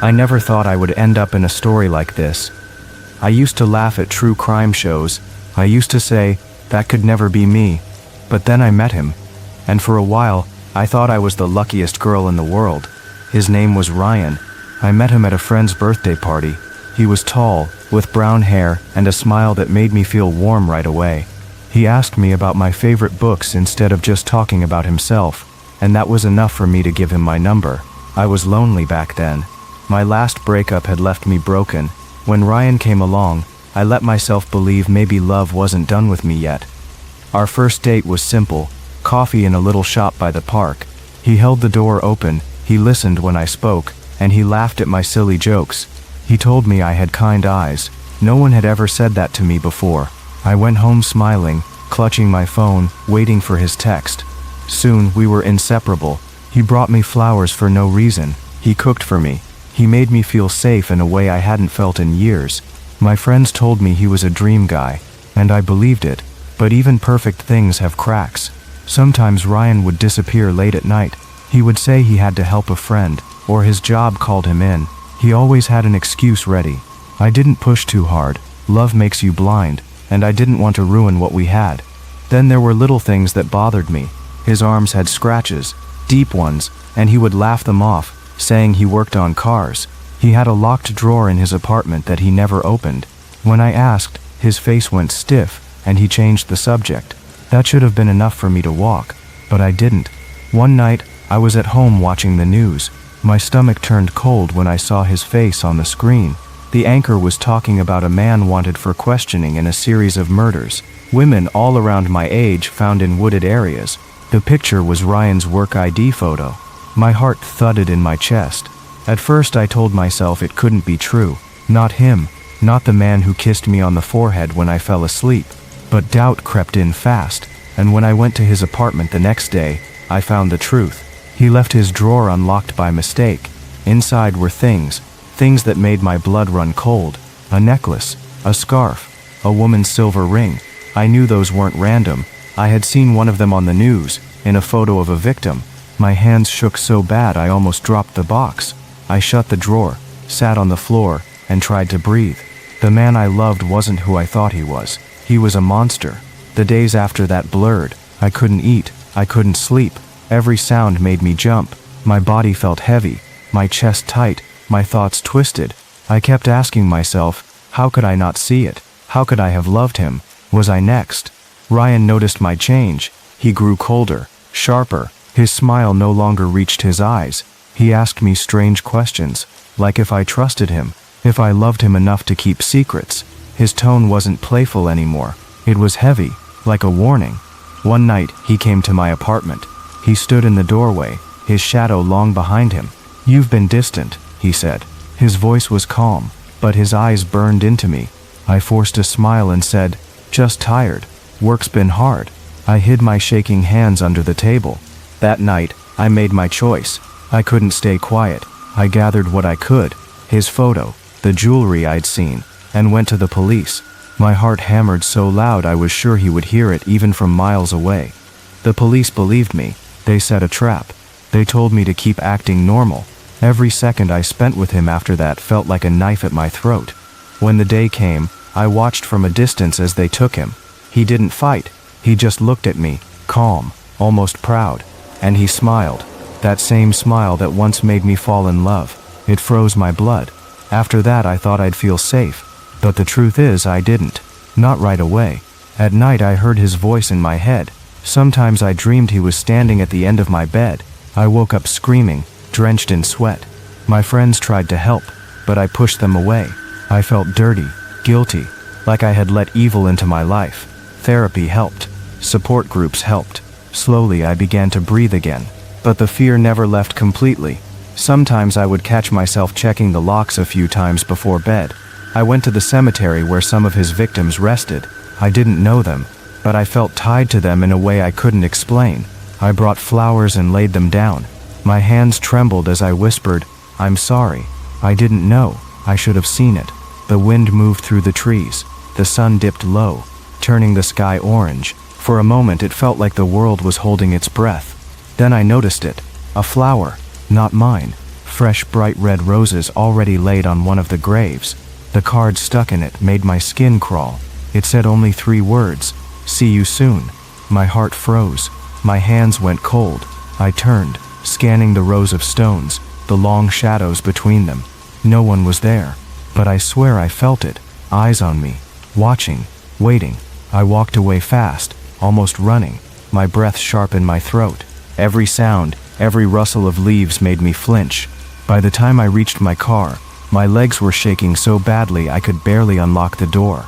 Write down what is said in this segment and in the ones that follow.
I never thought I would end up in a story like this. I used to laugh at true crime shows. I used to say, that could never be me. But then I met him. And for a while, I thought I was the luckiest girl in the world. His name was Ryan. I met him at a friend's birthday party. He was tall, with brown hair and a smile that made me feel warm right away. He asked me about my favorite books instead of just talking about himself, and that was enough for me to give him my number. I was lonely back then. My last breakup had left me broken. When Ryan came along, I let myself believe maybe love wasn't done with me yet. Our first date was simple, coffee in a little shop by the park. He held the door open, he listened when I spoke, and he laughed at my silly jokes. He told me I had kind eyes. No one had ever said that to me before. I went home smiling, clutching my phone, waiting for his text. Soon, we were inseparable. He brought me flowers for no reason. He cooked for me. He made me feel safe in a way I hadn't felt in years. My friends told me he was a dream guy, and I believed it. But even perfect things have cracks. Sometimes Ryan would disappear late at night. He would say he had to help a friend, or his job called him in. He always had an excuse ready. I didn't push too hard. Love makes you blind, and I didn't want to ruin what we had. Then there were little things that bothered me. His arms had scratches, deep ones, and he would laugh them off, saying he worked on cars. He had a locked drawer in his apartment that he never opened. When I asked, his face went stiff, and he changed the subject. That should have been enough for me to walk, but I didn't. One night, I was at home watching the news. My stomach turned cold when I saw his face on the screen. The anchor was talking about a man wanted for questioning in a series of murders. Women all around my age found in wooded areas. The picture was Ryan's work ID photo. My heart thudded in my chest. At first I told myself it couldn't be true. Not him. Not the man who kissed me on the forehead when I fell asleep. But doubt crept in fast, and when I went to his apartment the next day, I found the truth. He left his drawer unlocked by mistake. Inside were things that made my blood run cold. A necklace, a scarf, a woman's silver ring. I knew those weren't random. I had seen one of them on the news, in a photo of a victim. My hands shook so bad I almost dropped the box. I shut the drawer, sat on the floor, and tried to breathe. The man I loved wasn't who I thought he was. He was a monster. The days after that blurred. I couldn't eat. I couldn't sleep. Every sound made me jump. My body felt heavy, my chest tight, my thoughts twisted. I kept asking myself, how could I not see it? How could I have loved him? Was I next? Ryan noticed my change. He grew colder, sharper. His smile no longer reached his eyes. He asked me strange questions, like if I trusted him, if I loved him enough to keep secrets. His tone wasn't playful anymore. It was heavy, like a warning. One night, he came to my apartment. He stood in the doorway, his shadow long behind him. "You've been distant," he said. His voice was calm, but his eyes burned into me. I forced a smile and said, "Just tired. Work's been hard." I hid my shaking hands under the table. That night, I made my choice. I couldn't stay quiet. I gathered what I could, his photo, the jewelry I'd seen, and went to the police. My heart hammered so loud I was sure he would hear it even from miles away. The police believed me. They set a trap. They told me to keep acting normal. Every second I spent with him after that felt like a knife at my throat. When the day came, I watched from a distance as they took him. He didn't fight. He just looked at me, calm, almost proud. And he smiled. That same smile that once made me fall in love. It froze my blood. After that I thought I'd feel safe. But the truth is I didn't. Not right away. At night I heard his voice in my head. Sometimes I dreamed he was standing at the end of my bed. I woke up screaming, drenched in sweat. My friends tried to help, but I pushed them away. I felt dirty, guilty, like I had let evil into my life. Therapy helped. Support groups helped. Slowly I began to breathe again. But the fear never left completely. Sometimes I would catch myself checking the locks a few times before bed. I went to the cemetery where some of his victims rested. I didn't know them, but I felt tied to them in a way I couldn't explain. I brought flowers and laid them down. My hands trembled as I whispered, "I'm sorry. I didn't know. I should have seen it." The wind moved through the trees. The sun dipped low, turning the sky orange. For a moment it felt like the world was holding its breath. Then I noticed it. A flower, not mine, fresh bright red roses already laid on one of the graves. The card stuck in it made my skin crawl. It said only 3 words, "See you soon." My heart froze. My hands went cold. I turned, scanning the rows of stones, the long shadows between them. No one was there, but I swear I felt it, eyes on me, watching, waiting. I walked away fast, almost running, my breath sharp in my throat. Every sound, every rustle of leaves made me flinch. By the time I reached my car, my legs were shaking so badly I could barely unlock the door.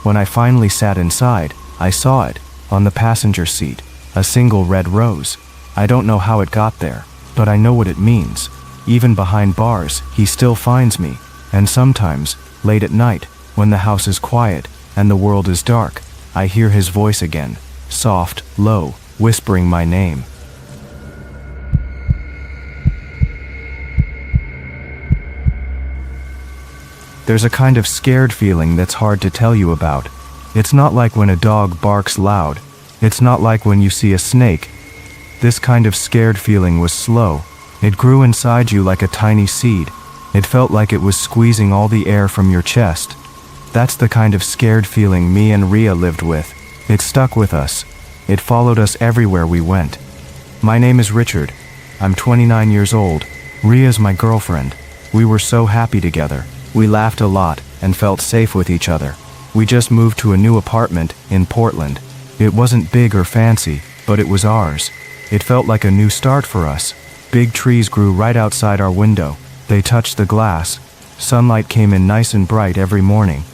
When I finally sat inside, I saw it, on the passenger seat, a single red rose. I don't know how it got there, but I know what it means. Even behind bars, he still finds me, and sometimes, late at night, when the house is quiet and the world is dark, I hear his voice again, soft, low, whispering my name. There's a kind of scared feeling that's hard to tell you about. It's not like when a dog barks loud. It's not like when you see a snake. This kind of scared feeling was slow. It grew inside you like a tiny seed. It felt like it was squeezing all the air from your chest. That's the kind of scared feeling me and Rhea lived with. It stuck with us. It followed us everywhere we went. My name is Richard. I'm 29 years old. Rhea's my girlfriend. We were so happy together. We laughed a lot and felt safe with each other. We just moved to a new apartment in Portland. It wasn't big or fancy, but it was ours. It felt like a new start for us. Big trees grew right outside our window. They touched the glass. Sunlight came in nice and bright every morning.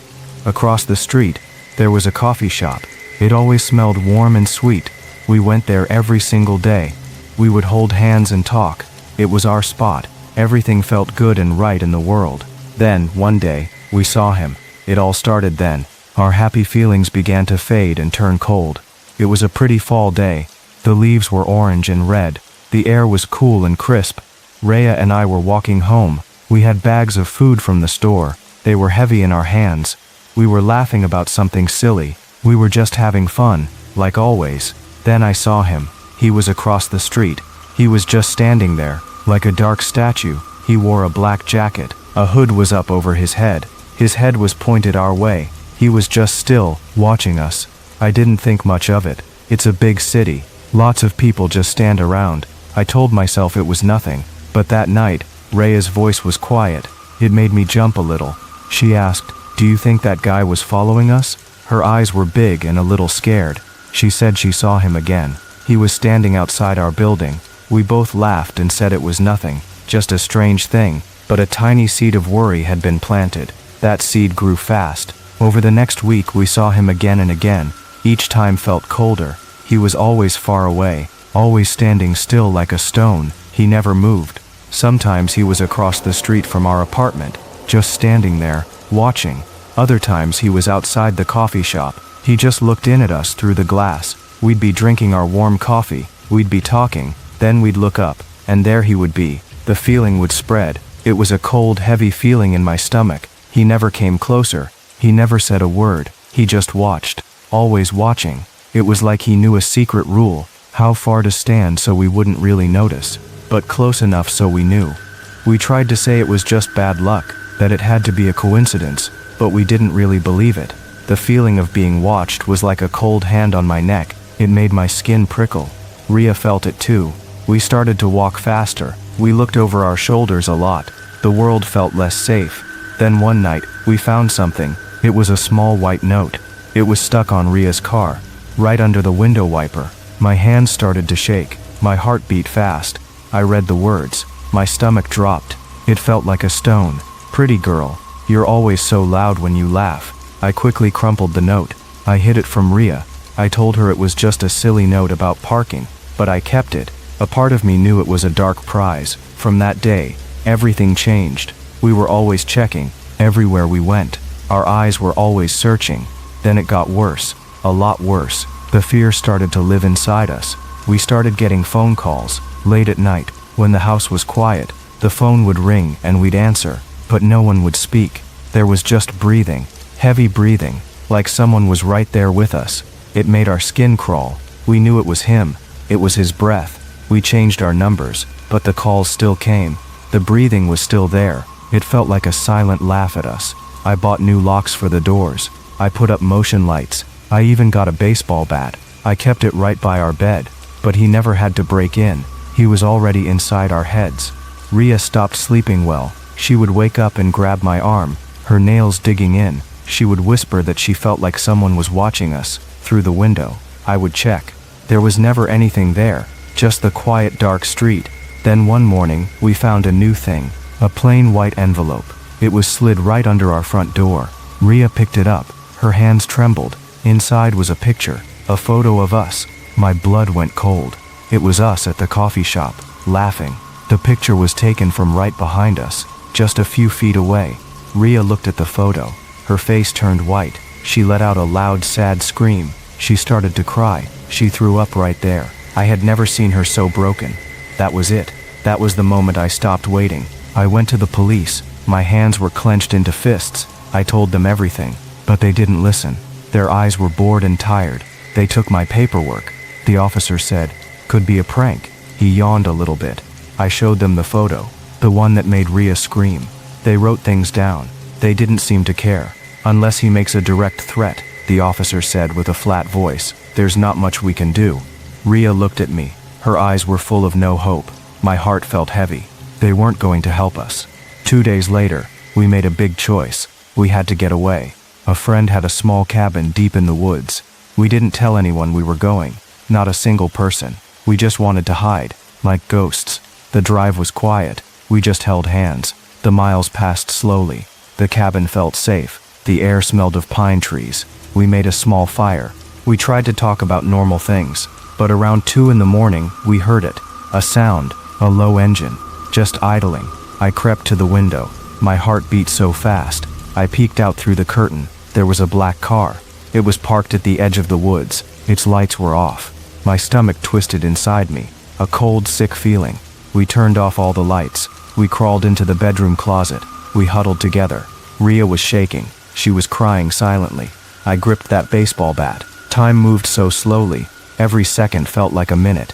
Across the street, there was a coffee shop. It always smelled warm and sweet. We went there every single day. We would hold hands and talk. It was our spot. Everything felt good and right in the world. Then, one day, we saw him. It all started then. Our happy feelings began to fade and turn cold. It was a pretty fall day. The leaves were orange and red. The air was cool and crisp. Rhea and I were walking home. We had bags of food from the store. They were heavy in our hands. We were laughing about something silly. We were just having fun, like always. Then I saw him. He was across the street. He was just standing there, like a dark statue. He wore a black jacket. A hood was up over his head. His head was pointed our way. He was just still, watching us. I didn't think much of it. It's a big city. Lots of people just stand around. I told myself it was nothing. But that night, Rhea's voice was quiet. It made me jump a little. She asked, "Do you think that guy was following us?" Her eyes were big and a little scared. She said she saw him again. He was standing outside our building. We both laughed and said it was nothing, just a strange thing, but a tiny seed of worry had been planted. That seed grew fast. Over the next week we saw him again and again. Each time felt colder. He was always far away, always standing still like a stone. He never moved. Sometimes he was across the street from our apartment, just standing there, watching. Other times he was outside the coffee shop. He just looked in at us through the glass. We'd be drinking our warm coffee. We'd be talking. Then we'd look up, and there he would be. The feeling would spread. It was a cold, heavy feeling in my stomach. He never came closer. He never said a word. He just watched, always watching. It was like he knew a secret rule, how far to stand so we wouldn't really notice, but close enough so we knew. We tried to say it was just bad luck, that it had to be a coincidence, but we didn't really believe it. The feeling of being watched was like a cold hand on my neck. It made my skin prickle. Rhea felt it too. We started to walk faster. We looked over our shoulders a lot. The world felt less safe. Then one night, we found something. It was a small white note. It was stuck on Rhea's car, right under the window wiper. My hands started to shake. My heart beat fast. I read the words. My stomach dropped. It felt like a stone. "Pretty girl, you're always so loud when you laugh." I quickly crumpled the note. I hid it from Rhea. I told her it was just a silly note about parking, but I kept it. A part of me knew it was a dark prize. From that day, everything changed. We were always checking, everywhere we went. Our eyes were always searching. Then it got worse, a lot worse. The fear started to live inside us. We started getting phone calls, late at night, when the house was quiet. The phone would ring and we'd answer, but no one would speak. There was just breathing, heavy breathing, like someone was right there with us. It made our skin crawl. We knew it was him. It was his breath. We changed our numbers, but the calls still came. The breathing was still there. It felt like a silent laugh at us. I bought new locks for the doors. I put up motion lights. I even got a baseball bat. I kept it right by our bed, but he never had to break in. He was already inside our heads. Rhea stopped sleeping well. She would wake up and grab my arm, her nails digging in. She would whisper that she felt like someone was watching us through the window. I would check. There was never anything there, just the quiet dark street. Then one morning, we found a new thing, a plain white envelope. It was slid right under our front door. Rhea picked it up. Her hands trembled. Inside was a picture, a photo of us. My blood went cold. It was us at the coffee shop, laughing. The picture was taken from right behind us, just a few feet away. Rhea looked at the photo. Her face turned white. She let out a loud, sad scream. She started to cry. She threw up right there. I had never seen her so broken. That was it. That was the moment I stopped waiting. I went to the police. My hands were clenched into fists. I told them everything, but they didn't listen. Their eyes were bored and tired. They took my paperwork. The officer said, "Could be a prank." He yawned a little bit. I showed them the photo, the one that made Rhea scream. They wrote things down. They didn't seem to care. "Unless he makes a direct threat," the officer said with a flat voice, "there's not much we can do." Rhea looked at me. Her eyes were full of no hope. My heart felt heavy. They weren't going to help us. 2 days later, we made a big choice. We had to get away. A friend had a small cabin deep in the woods. We didn't tell anyone we were going. Not a single person. We just wanted to hide, like ghosts. The drive was quiet. We just held hands. The miles passed slowly. The cabin felt safe. The air smelled of pine trees. We made a small fire. We tried to talk about normal things, but around 2 in the morning, we heard it. A sound, a low engine, just idling. I crept to the window. My heart beat so fast. I peeked out through the curtain. There was a black car. It was parked at the edge of the woods. Its lights were off. My stomach twisted inside me. A cold, sick feeling. We turned off all the lights. We crawled into the bedroom closet. We huddled together. Rhea was shaking. She was crying silently. I gripped that baseball bat. Time moved so slowly. Every second felt like a minute.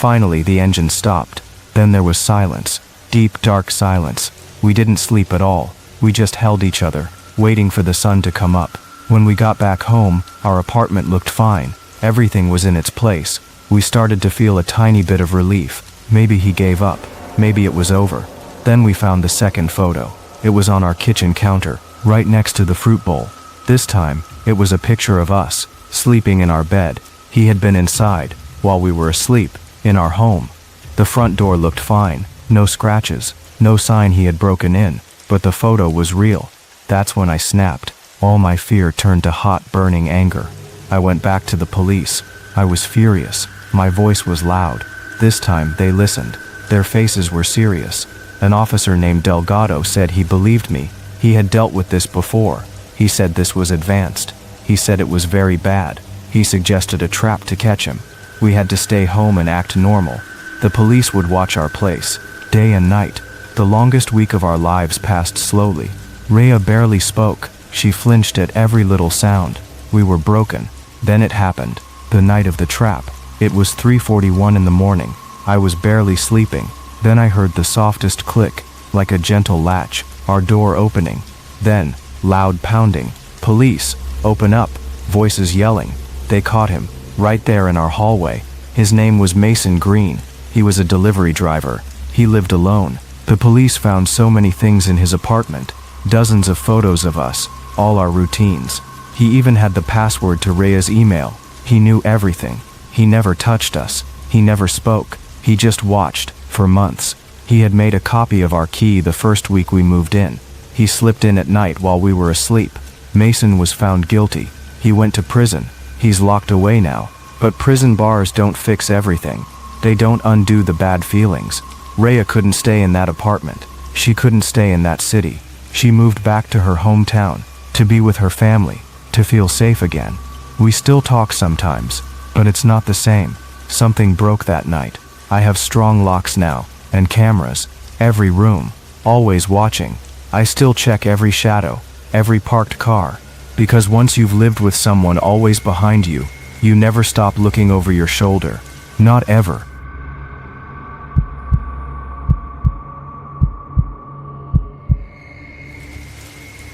Finally, the engine stopped. Then there was silence. Deep, dark silence. We didn't sleep at all. We just held each other, waiting for the sun to come up. When we got back home, our apartment looked fine. Everything was in its place. We started to feel a tiny bit of relief. Maybe he gave up. Maybe it was over. Then we found the second photo. It was on our kitchen counter, right next to the fruit bowl. This time, it was a picture of us, sleeping in our bed. He had been inside, while we were asleep, in our home. The front door looked fine. No scratches. No sign he had broken in. But the photo was real. That's when I snapped. All my fear turned to hot, burning anger. I went back to the police. I was furious. My voice was loud. This time, they listened. Their faces were serious. An officer named Delgado said he believed me. He had dealt with this before. He said this was advanced. He said it was very bad. He suggested a trap to catch him. We had to stay home and act normal. The police would watch our place, day and night. The longest week of our lives passed slowly. Rhea barely spoke. She flinched at every little sound. We were broken. Then it happened. The night of the trap. It was 3:41 in the morning. I was barely sleeping. Then I heard the softest click, like a gentle latch, our door opening. Then, loud pounding. "Police, open up!" Voices yelling. They caught him, right there in our hallway. His name was Mason Green. He was a delivery driver. He lived alone. The police found so many things in his apartment. Dozens of photos of us, all our routines. He even had the password to Rhea's email. He knew everything. He never touched us. He never spoke. He just watched, for months. He had made a copy of our key the first week we moved in. He slipped in at night while we were asleep. Mason was found guilty. He went to prison. He's locked away now. But prison bars don't fix everything. They don't undo the bad feelings. Rhea couldn't stay in that apartment. She couldn't stay in that city. She moved back to her hometown, to be with her family, to feel safe again. We still talk sometimes, but it's not the same. Something broke that night. I have strong locks now, and cameras, every room, always watching. I still check every shadow, every parked car, because once you've lived with someone always behind you, you never stop looking over your shoulder. Not ever.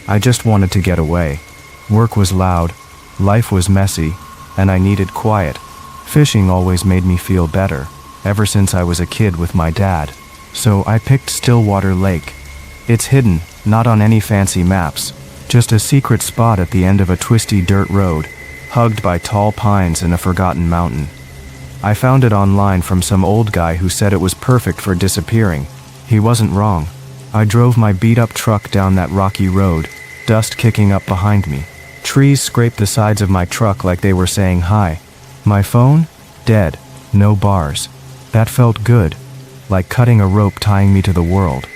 I just wanted to get away. Work was loud, life was messy, and I needed quiet. Fishing always made me feel better, ever since I was a kid with my dad. So I picked Stillwater Lake. It's hidden, not on any fancy maps, just a secret spot at the end of a twisty dirt road, hugged by tall pines and a forgotten mountain. I found it online from some old guy who said it was perfect for disappearing. He wasn't wrong. I drove my beat-up truck down that rocky road, dust kicking up behind me. Trees scraped the sides of my truck like they were saying hi. My phone? Dead. No bars. That felt good, like cutting a rope tying me to the world.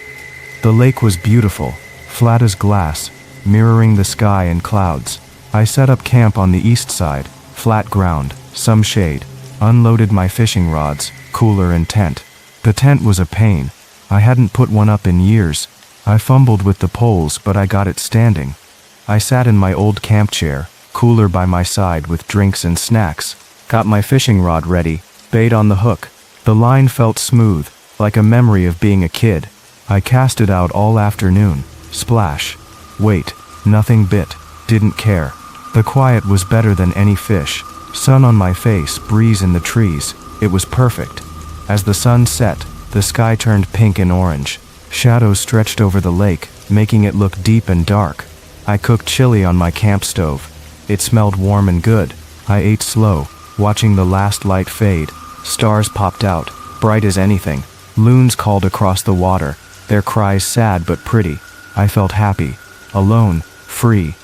The lake was beautiful, flat as glass, mirroring the sky and clouds. I set up camp on the east side, flat ground, some shade, unloaded my fishing rods, cooler and tent. The tent was a pain. I hadn't put one up in years. I fumbled with the poles, but I got it standing. I sat in my old camp chair, cooler by my side with drinks and snacks, got my fishing rod ready, bait on the hook. The line felt smooth, like a memory of being a kid. I cast it out all afternoon. Splash. Wait. Nothing bit. Didn't care. The quiet was better than any fish. Sun on my face, breeze in the trees. It was perfect. As the sun set, the sky turned pink and orange. Shadows stretched over the lake, making it look deep and dark. I cooked chili on my camp stove. It smelled warm and good. I ate slow, watching the last light fade. Stars popped out, bright as anything. Loons called across the water, their cries sad but pretty. I felt happy, alone, free.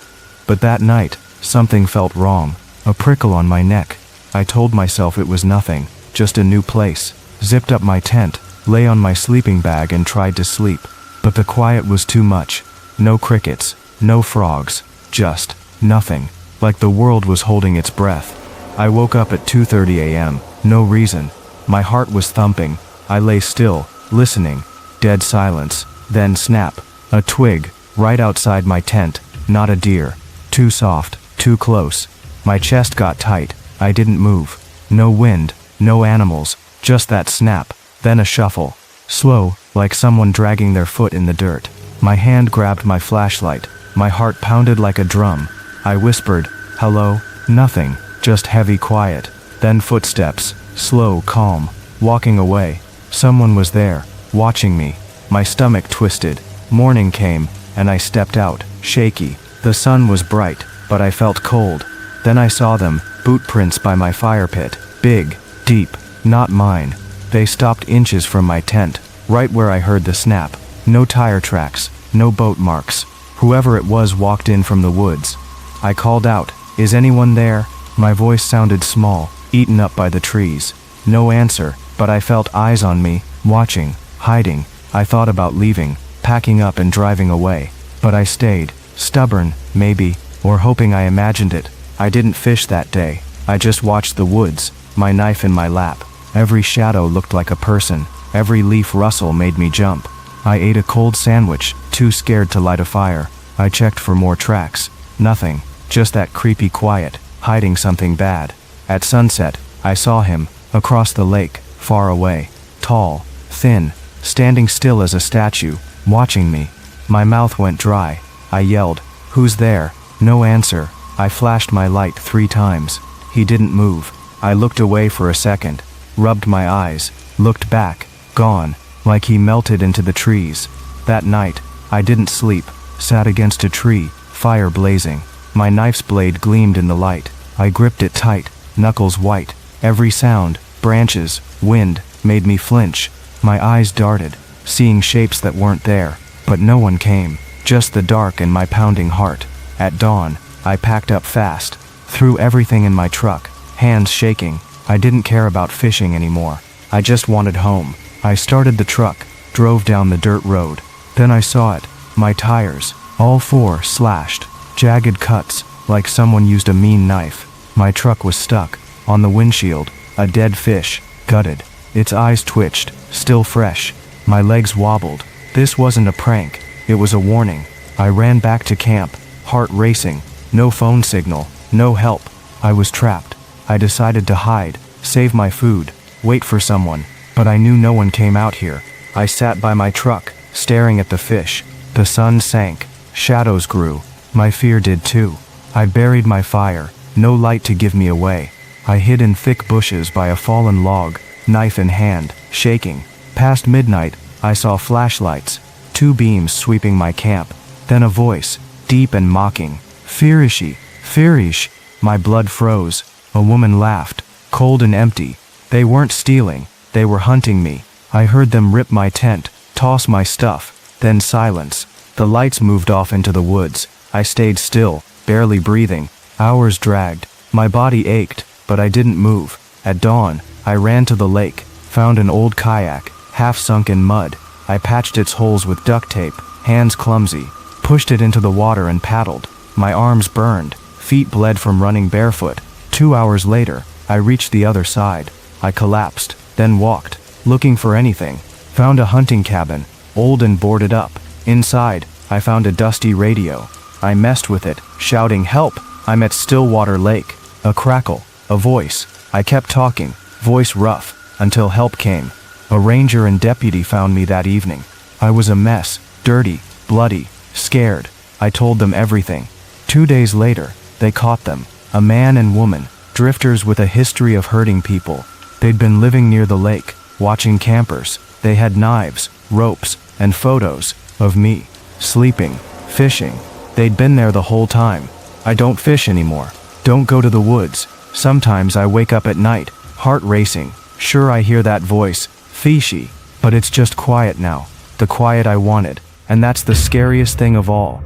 But that night, something felt wrong. A prickle on my neck. I told myself it was nothing, just a new place. Zipped up my tent, lay on my sleeping bag and tried to sleep. But the quiet was too much. No crickets, no frogs, just nothing. Like the world was holding its breath. I woke up at 2:30 a.m., no reason. My heart was thumping. I lay still, listening. Dead silence. Then snap. A twig, right outside my tent. Not a deer. Too soft, too close. My chest got tight. I didn't move. No wind, no animals, just that snap. Then a shuffle. Slow, like someone dragging their foot in the dirt. My hand grabbed my flashlight. My heart pounded like a drum. I whispered, "Hello?" Nothing, just heavy quiet. Then footsteps, slow, calm, walking away. Someone was there, watching me. My stomach twisted. Morning came, and I stepped out, shaky. The sun was bright, but I felt cold. Then I saw them, boot prints by my fire pit. Big, deep, not mine. They stopped inches from my tent, right where I heard the snap. No tire tracks, no boat marks. Whoever it was walked in from the woods. I called out, "Is anyone there?" My voice sounded small, eaten up by the trees. No answer, but I felt eyes on me, watching, hiding. I thought about leaving, packing up and driving away. But I stayed, stubborn, maybe, or hoping I imagined it. I didn't fish that day. I just watched the woods, my knife in my lap. Every shadow looked like a person. Every leaf rustle made me jump. I ate a cold sandwich, too scared to light a fire. I checked for more tracks. Nothing, just that creepy quiet, hiding something bad. At sunset, I saw him, across the lake, far away. Tall, thin, standing still as a statue, watching me. My mouth went dry. I yelled, "Who's there?" No answer. I flashed my light 3 times. He didn't move. I looked away for a second, rubbed my eyes, looked back, gone, like he melted into the trees. That night, I didn't sleep, sat against a tree, fire blazing. My knife's blade gleamed in the light. I gripped it tight, knuckles white. Every sound, branches, wind, made me flinch. My eyes darted, seeing shapes that weren't there. But no one came, just the dark and my pounding heart. At dawn, I packed up fast, threw everything in my truck, hands shaking. I didn't care about fishing anymore. I just wanted home. I started the truck, drove down the dirt road. Then I saw it, my tires, all 4 slashed, jagged cuts, like someone used a mean knife. My truck was stuck, on the windshield, a dead fish, gutted. Its eyes twitched, still fresh. My legs wobbled. This wasn't a prank, it was a warning. I ran back to camp, heart racing. No phone signal, no help. I was trapped. I decided to hide, save my food, wait for someone. But I knew no one came out here. I sat by my truck, staring at the fish. The sun sank. Shadows grew. My fear did too. I buried my fire, no light to give me away. I hid in thick bushes by a fallen log, knife in hand, shaking. Past midnight, I saw flashlights, 2 beams sweeping my camp. Then a voice, deep and mocking. Firishi, Firish. My blood froze. A woman laughed, cold and empty. They weren't stealing, they were hunting me. I heard them rip my tent, toss my stuff, then silence. The lights moved off into the woods. I stayed still, barely breathing. Hours dragged. My body ached, but I didn't move. At dawn, I ran to the lake, found an old kayak, half sunk in mud. I patched its holes with duct tape, hands clumsy, pushed it into the water and paddled. My arms burned, feet bled from running barefoot. 2 hours later, I reached the other side. I collapsed, then walked, looking for anything. Found a hunting cabin, old and boarded up. Inside, I found a dusty radio. I messed with it, shouting, "Help! I'm at Stillwater Lake." A crackle, a voice. I kept talking, voice rough, until help came. A ranger and deputy found me that evening. I was a mess, dirty, bloody, scared. I told them everything. 2 days later, they caught them. A man and woman, drifters with a history of hurting people. They'd been living near the lake, watching campers. They had knives, ropes, and photos of me, sleeping, fishing. They'd been there the whole time. I don't fish anymore. Don't go to the woods. Sometimes I wake up at night, heart racing. Sure, I hear that voice, fishy, but it's just quiet now. The quiet I wanted. And that's the scariest thing of all.